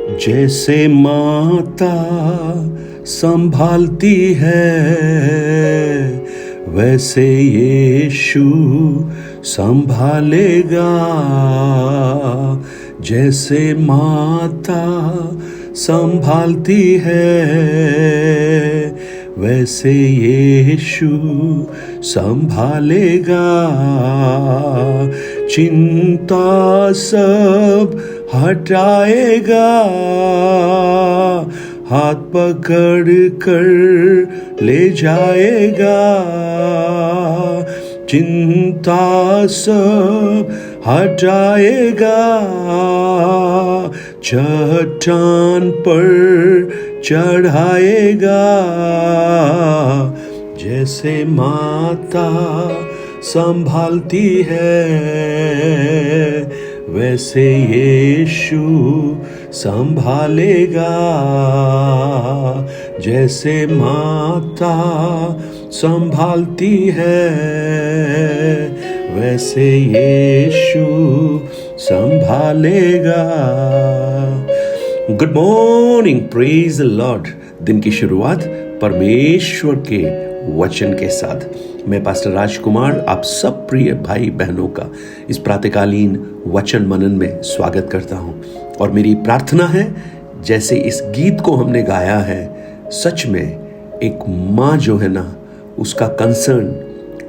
जैसे माता संभालती है वैसे यीशु संभालेगा। जैसे माता संभालती है वैसे यीशु संभालेगा। चिंता सब हटाएगा, हाथ पकड़ कर ले जाएगा। चिंता सब हटाएगा, चट्टान पर चढ़ाएगा। जैसे माता संभालती है वैसे यीशु संभालेगा। जैसे माता संभालती है वैसे यीशु संभालेगा। Good morning, praise the Lord. दिन की शुरुआत परमेश्वर के वचन के साथ मैं पास्टर राजकुमार आप सब प्रिय भाई बहनों का इस प्रातःकालीन वचन मनन में स्वागत करता हूं। और मेरी प्रार्थना है जैसे इस गीत को हमने गाया है, सच में एक माँ जो है ना, उसका कंसर्न,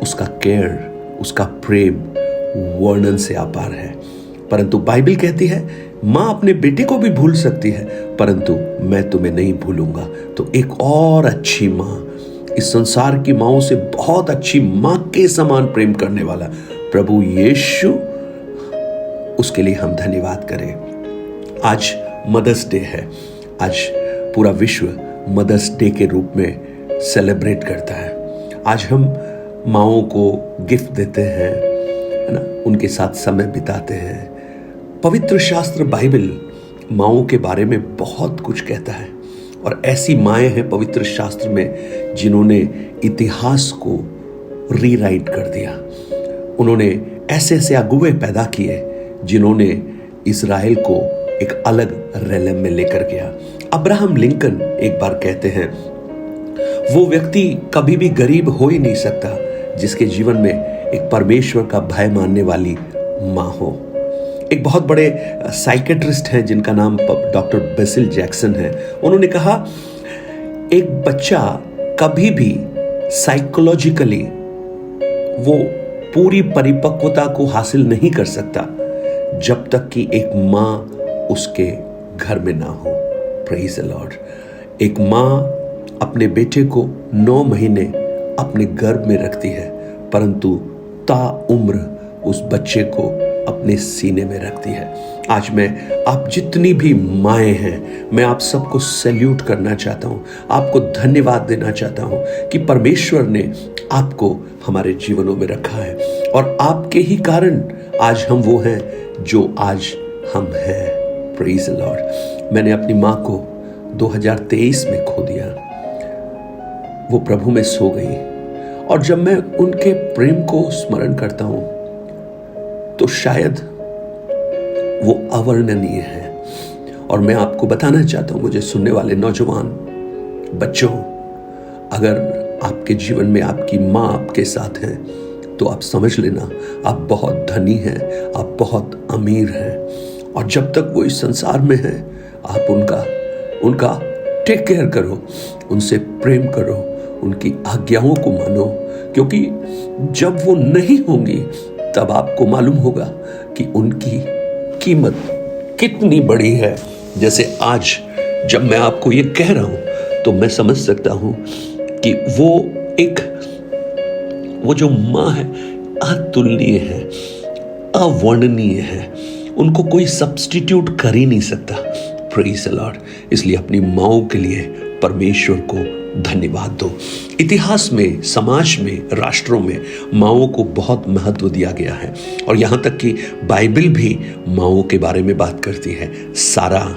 उसका केयर, उसका प्रेम वर्णन से अपार है। परंतु बाइबल कहती है माँ अपने बेटे को भी भूल सकती है परंतु मैं तुम्हें नहीं भूलूंगा। तो एक और अच्छी माँ, इस संसार की माँओं से बहुत अच्छी माँ के समान प्रेम करने वाला प्रभु यीशु, उसके लिए हम धन्यवाद करें। आज मदर्स डे है। आज पूरा विश्व मदर्स डे के रूप में सेलिब्रेट करता है। आज हम माँओं को गिफ्ट देते हैं, है ना, उनके साथ समय बिताते हैं। पवित्र शास्त्र बाइबल माँओं के बारे में बहुत कुछ कहता है और ऐसी माएँ हैं पवित्र शास्त्र में जिन्होंने इतिहास को रीराइट कर दिया। उन्होंने ऐसे ऐसे अगुवे पैदा किए जिन्होंने इजराइल को एक अलग रेलम में लेकर गया। अब्राहम लिंकन एक बार कहते हैं, वो व्यक्ति कभी भी गरीब हो ही नहीं सकता जिसके जीवन में एक परमेश्वर का भय मानने वाली माँ हो। एक बहुत बड़े साइकेट्रिस्ट हैं जिनका नाम डॉक्टर बेसिल जैक्सन है। उन्होंने कहा एक बच्चा कभी भी साइकोलॉजिकली वो पूरी परिपक्वता को हासिल नहीं कर सकता जब तक कि एक माँ उसके घर में ना हो। Praise the Lord. एक माँ अपने बेटे को 9 महीने अपने गर्भ में रखती है परंतु ताउम्र उस बच्चे को अपने सीने में रखती है। आज मैं आप जितनी भी माएँ हैं, मैं आप सबको सैल्यूट करना चाहता हूँ, आपको धन्यवाद देना चाहता हूँ कि परमेश्वर ने आपको हमारे जीवनों में रखा है और आपके ही कारण आज हम वो हैं जो आज हम हैं। Praise the Lord. मैंने अपनी माँ को 2023 में खो दिया। वो प्रभु में सो गई और जब मैं उनके प्रेम को स्मरण करता हूँ तो शायद वो अवर्णनीय है। और मैं आपको बताना चाहता हूं, मुझे सुनने वाले नौजवान बच्चों, अगर आपके जीवन में आपकी माँ आपके साथ है तो आप समझ लेना आप बहुत धनी हैं, आप बहुत अमीर हैं। और जब तक वो इस संसार में हैं आप उनका टेक केयर करो, उनसे प्रेम करो, उनकी आज्ञाओं को मानो, क्योंकि जब वो नहीं होंगी तब आपको मालूम होगा कि उनकी कीमत कितनी बड़ी है। जैसे आज जब मैं आपको ये कह रहा हूं तो मैं समझ सकता हूं कि वो जो माँ है अतुलनीय है, अवर्णनीय है, उनको कोई सब्स्टिट्यूट कर ही नहीं सकता। Praise the Lord. इसलिए अपनी माँओं के लिए परमेश्वर को धन्यवाद दो। इतिहास में, समाज में, राष्ट्रों में माँओं को बहुत महत्व दिया गया है और यहाँ तक कि बाइबल भी माँओं के बारे में बात करती है। सारा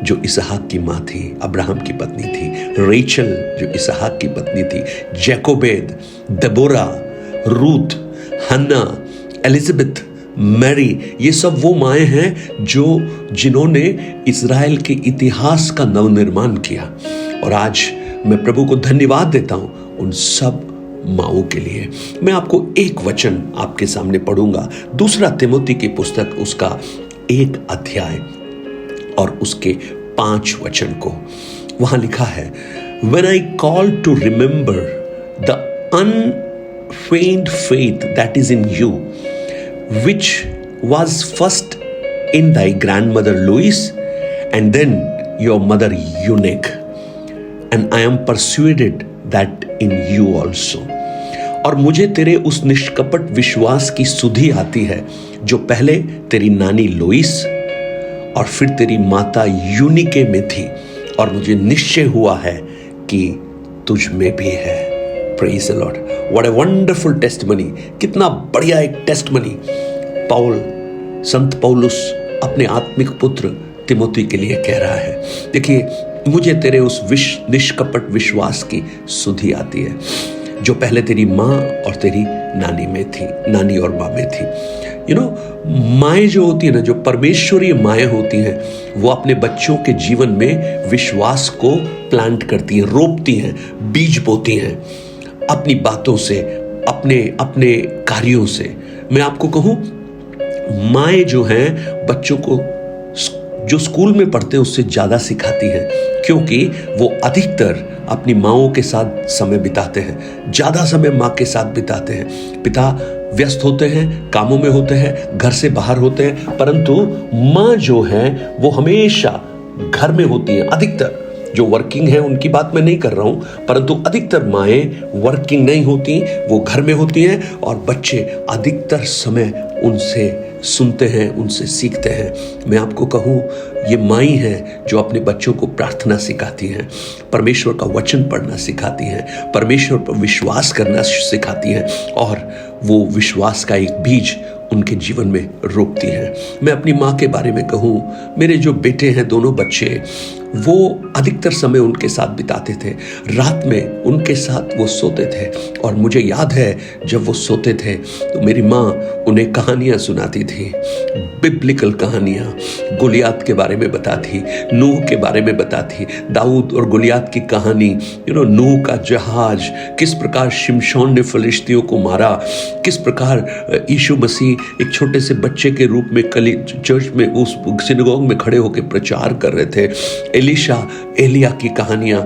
जो इसहाक की माँ थी, अब्राहम की पत्नी थी, रेचल जो इसहाक की पत्नी थी, जैकोबेद, दबोरा, रूथ, हन्ना, एलिजाबेथ, मैरी, ये सब वो माएँ हैं जिन्होंने इज़राइल के इतिहास का नवनिर्माण किया। और आज मैं प्रभु को धन्यवाद देता हूं उन सब माओं के लिए। मैं आपको एक वचन आपके सामने पढ़ूंगा, 2 तिमोथी की पुस्तक, उसका 1 अध्याय और उसके 5 वचन को। वहां लिखा है, When I call to remember the unfeigned faith that is in you, which was first in thy grandmother Lois and then your mother Eunice, and I am persuaded that in you also. और मुझे तेरे उस निष्कपट विश्वास की सुधि आती है जो पहले तेरी नानी लोइस और फिर तेरी माता यूनिके में थी, और मुझे निश्चय हुआ है कि तुझ में भी है। Praise the Lord. What a wonderful testimony, कितना बढ़िया एक टेस्टमनी संत पौलुस अपने आत्मिक पुत्र तिमोथी के लिए कह रहा है। देखिए, मुझे तेरे उस निष्कपट विश्वास की सुधि आती है जो पहले तेरी माँ और तेरी नानी और माँ में थी। माएँ जो होती है ना, जो परमेश्वरीय माएँ होती हैं, वो अपने बच्चों के जीवन में विश्वास को प्लांट करती हैं, रोपती हैं, बीज बोती हैं अपनी बातों से, अपने कार्यों से। मैं आपको कहूँ, माएँ जो हैं बच्चों को जो स्कूल में पढ़ते हैं उससे ज्यादा सिखाती हैं, क्योंकि वो अधिकतर अपनी माँओं के साथ समय बिताते हैं, ज्यादा समय माँ के साथ बिताते हैं। पिता व्यस्त होते हैं, कामों में होते हैं, घर से बाहर होते हैं, परंतु माँ जो है वो हमेशा घर में होती है। अधिकतर जो वर्किंग है उनकी बात मैं नहीं कर रहा हूं, परंतु अधिकतर माएँ वर्किंग नहीं होती, वो घर में होती हैं, और बच्चे अधिकतर समय उनसे सुनते हैं, उनसे सीखते हैं। मैं आपको कहूं, ये माई हैं जो अपने बच्चों को प्रार्थना सिखाती हैं, परमेश्वर का वचन पढ़ना सिखाती हैं, परमेश्वर पर विश्वास करना सिखाती हैं, और वो विश्वास का एक बीज उनके जीवन में रोपती हैं। मैं अपनी माँ के बारे में कहूं, मेरे जो बेटे हैं, दोनों बच्चे, वो अधिकतर समय उनके साथ बिताते थे। रात में उनके साथ वो सोते थे, और मुझे याद है जब वो सोते थे तो मेरी माँ उन्हें कहानियाँ सुनाती थी, बिब्लिकल कहानियाँ, गोलियात के बारे में बताती, नूह के बारे में बताती, दाऊद और गोलियात की कहानी, नूह का जहाज, किस प्रकार शिमशोन ने फिलिस्तियों को मारा, किस प्रकार यीशु मसीह एक छोटे से बच्चे के रूप में चर्च में, उस सिनेगोग में खड़े होकर प्रचार कर रहे थे। एलिया की कहानियां,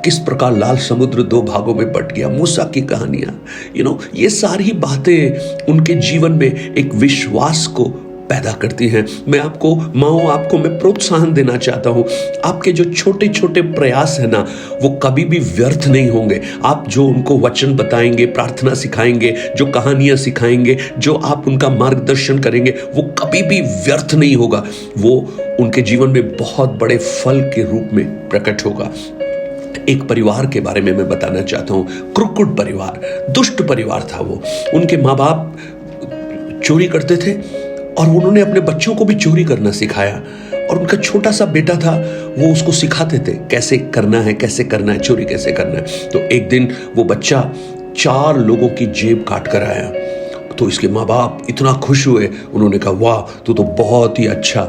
किस प्रकार लाल समुद्र 2 भागों में बट गया, मूसा की कहानियां, ये सारी बातें उनके जीवन में एक विश्वास को पैदा करती हैं। मैं आपको मैं प्रोत्साहन देना चाहता हूं, आपके जो छोटे छोटे प्रयास है ना, वो कभी भी व्यर्थ नहीं होंगे। आप जो उनको वचन बताएंगे, प्रार्थना सिखाएंगे, जो कहानियां सिखाएंगे, जो आप उनका मार्गदर्शन करेंगे, वो कभी भी व्यर्थ नहीं होगा। वो उनके जीवन में बहुत बड़े फल के रूप में प्रकट होगा। एक परिवार के बारे में मैं बताना चाहता हूं, क्रुकुड परिवार, दुष्ट परिवार था वो। उनके माँ बाप चोरी करते थे, और उन्होंने अपने बच्चों को भी चोरी करना सिखाया, और उनका छोटा सा बेटा था, वो उसको सिखाते थे कैसे करना है, चोरी कैसे करना है। तो एक दिन वो बच्चा 4 लोगों की जेब काट कर आया, तो इसके माँ बाप इतना खुश हुए, उन्होंने कहा, वाह, तू तो बहुत ही अच्छा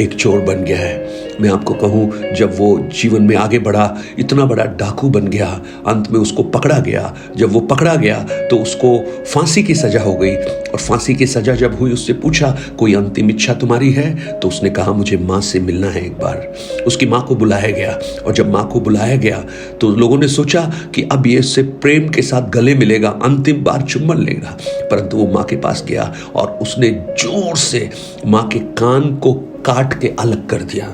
एक चोर बन गया है। मैं आपको कहूँ, जब वो जीवन में आगे बढ़ा, इतना बड़ा डाकू बन गया, अंत में उसको पकड़ा गया। जब वो पकड़ा गया तो उसको फांसी की सजा हो गई, और फांसी की सजा जब हुई, उससे पूछा, कोई अंतिम इच्छा तुम्हारी है? तो उसने कहा, मुझे माँ से मिलना है एक बार। उसकी माँ को बुलाया गया, और जब माँ को बुलाया गया तो लोगों ने सोचा कि अब ये इससे प्रेम के साथ गले मिलेगा, अंतिम बार चुम्बन लेगा। परंतु वो माँ के पास गया, और उसने जोर से माँ के कान को काट के अलग कर दिया।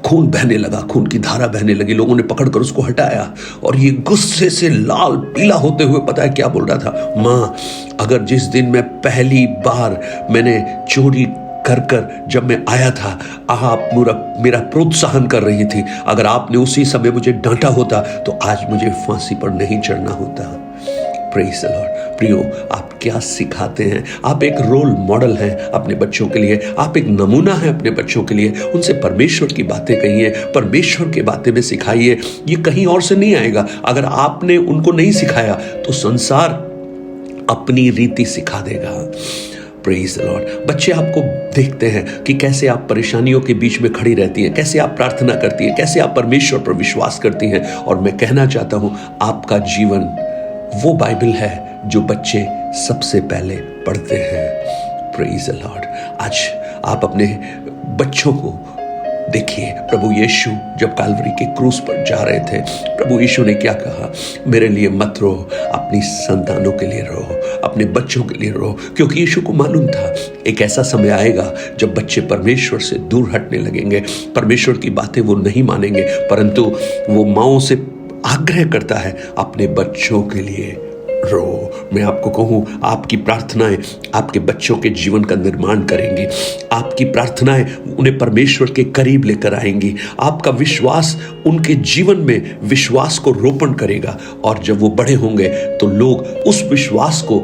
खून बहने लगा, खून की धारा बहने लगी। लोगों ने पकड़कर उसको हटाया, और ये गुस्से से लाल पीला होते हुए पता है क्या बोल रहा था? माँ, अगर जिस दिन मैं पहली बार मैंने चोरी कर जब मैं आया था, आप मेरा प्रोत्साहन कर रही थी, अगर आपने उसी समय मुझे डांटा होता तो आज मुझे फांसी पर नहीं चढ़ना होता। Praise the Lord. प्रियो, आप क्या सिखाते हैं? आप एक रोल मॉडल हैं अपने बच्चों के लिए, आप एक नमूना हैं अपने बच्चों के लिए। उनसे परमेश्वर की बातें कहिए, परमेश्वर की बातें में सिखाइए। ये कहीं और से नहीं आएगा। अगर आपने उनको नहीं सिखाया तो संसार अपनी रीति सिखा देगा। Praise the Lord. बच्चे आपको देखते हैं कि कैसे आप परेशानियों के बीच में खड़ी रहती हैं, कैसे आप प्रार्थना करती हैं, कैसे आप परमेश्वर पर विश्वास करती हैं। और मैं कहना चाहता हूं, आपका जीवन वो बाइबल है जो बच्चे सबसे पहले पढ़ते हैं। Praise the Lord. आज आप अपने बच्चों को देखिए, प्रभु यीशु जब काल्वरी के क्रूस पर जा रहे थे, प्रभु यीशु ने क्या कहा? मेरे लिए मत रो, अपनी संतानों के लिए रो, अपने बच्चों के लिए रो। क्योंकि यीशु को मालूम था एक ऐसा समय आएगा जब बच्चे परमेश्वर से दूर हटने लगेंगे, परमेश्वर की बातें वो नहीं मानेंगे, परंतु वो माँओं से आग्रह करता है, अपने बच्चों के लिए रो। मैं आपको कहूं, आपकी प्रार्थनाएं आपके बच्चों के जीवन का निर्माण करेंगी। आपकी प्रार्थनाएं उन्हें परमेश्वर के करीब लेकर आएंगी। आपका विश्वास उनके जीवन में विश्वास को रोपण करेगा। और जब वो बड़े होंगे तो लोग उस विश्वास को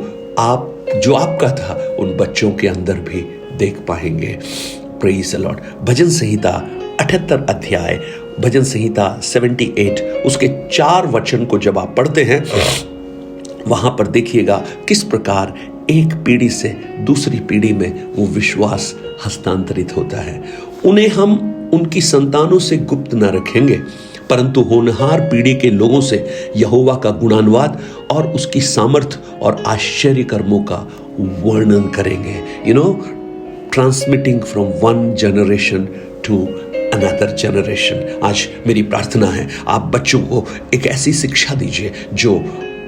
जो आपका था उन बच्चों के अंदर भी देख पाएंगे। Praise the lord. भजन संहिता 78 अध्याय, भजन संहिता 78 उसके 4 वचन को जब आप पढ़ते हैं, वहां पर देखिएगा किस प्रकार एक पीढ़ी से दूसरी पीढ़ी में वो विश्वास हस्तांतरित होता है। उन्हें हम उनकी संतानों से गुप्त न रखेंगे, परंतु होनहार पीढ़ी के लोगों से यहोवा का गुणानुवाद और उसकी सामर्थ और आश्चर्य कर्मों का वर्णन करेंगे। Transmitting from one generation to another generation. आज मेरी प्रार्थना है, आप बच्चों को एक ऐसी शिक्षा दीजिए जो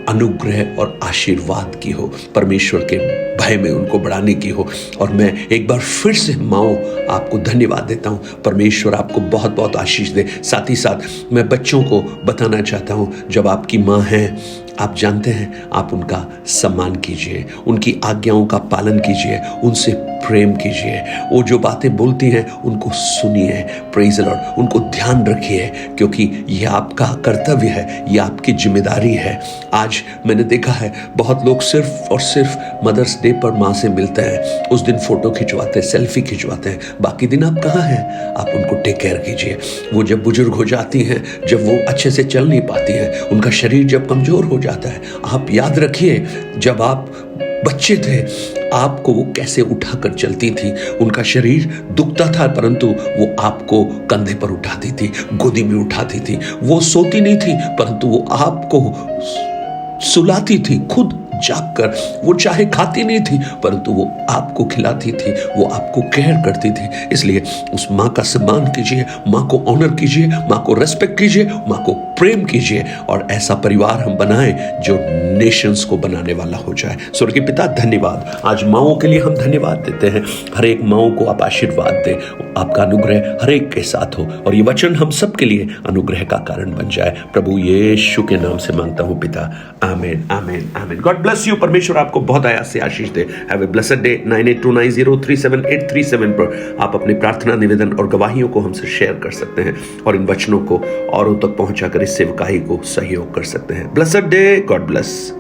अनुग्रह और आशीर्वाद की हो, परमेश्वर के भय में उनको बढ़ाने की हो। और मैं एक बार फिर से माओ आपको धन्यवाद देता हूं। परमेश्वर आपको बहुत बहुत आशीष दे। साथ ही साथ मैं बच्चों को बताना चाहता हूं, जब आपकी माँ है, आप जानते हैं, आप उनका सम्मान कीजिए, उनकी आज्ञाओं का पालन कीजिए, उनसे प्रेम कीजिए। वो जो बातें बोलती हैं उनको सुनिए। Praise the Lord. उनको ध्यान रखिए, क्योंकि यह आपका कर्तव्य है, यह आपकी जिम्मेदारी है। आज मैंने देखा है बहुत लोग सिर्फ और सिर्फ मदर्स डे पर माँ से मिलते हैं, उस दिन फोटो खिंचवाते हैं, सेल्फी खिंचवाते हैं, बाकी दिन आप कहाँ हैं? आप उनको टेक केयर कीजिए। वो जब बुजुर्ग हो जाती हैं, जब वो अच्छे से चल नहीं पाती हैं, उनका शरीर जब कमजोर हो जाता है, आप याद रखिए जब आप बच्चे थे आपको वो कैसे उठाकर चलती थी। उनका शरीर दुखता था, परंतु वो आपको कंधे पर उठाती थी, गोदी में उठाती थी। वो सोती नहीं थी, परंतु वो आपको सुलाती थी, खुद जागकर। वो चाहे खाती नहीं थी, परंतु वो आपको खिलाती थी, वो आपको केयर करती थी। इसलिए उस माँ का सम्मान कीजिए, माँ को ऑनर कीजिए, माँ को रेस्पेक्ट कीजिए, माँ को प्रेम कीजिए, और ऐसा परिवार हम बनाएं जो नेशंस को बनाने वाला हो जाए। स्वर्गीय पिता, धन्यवाद। आज माँओं के लिए हम धन्यवाद देते हैं। हर एक माँओं को आप आशीर्वाद दें, आपका अनुग्रह हर एक के साथ हो, और ये वचन हम सब के लिए अनुग्रह का कारण बन जाए। प्रभु यीशु के नाम से मांगता हूँ पिता, आमीन आमीन आमीन। God bless you. परमेश्वर आपको बहुत आयास से आशीष दे। Have a blessed day. 9829037837 पर आप अपनी प्रार्थना, निवेदन और गवाहियों को हमसे शेयर कर सकते हैं, और इन वचनों को औरों तक पहुंचाकर इस सेवकाई को सहयोग कर सकते हैं। Blessed day. God bless.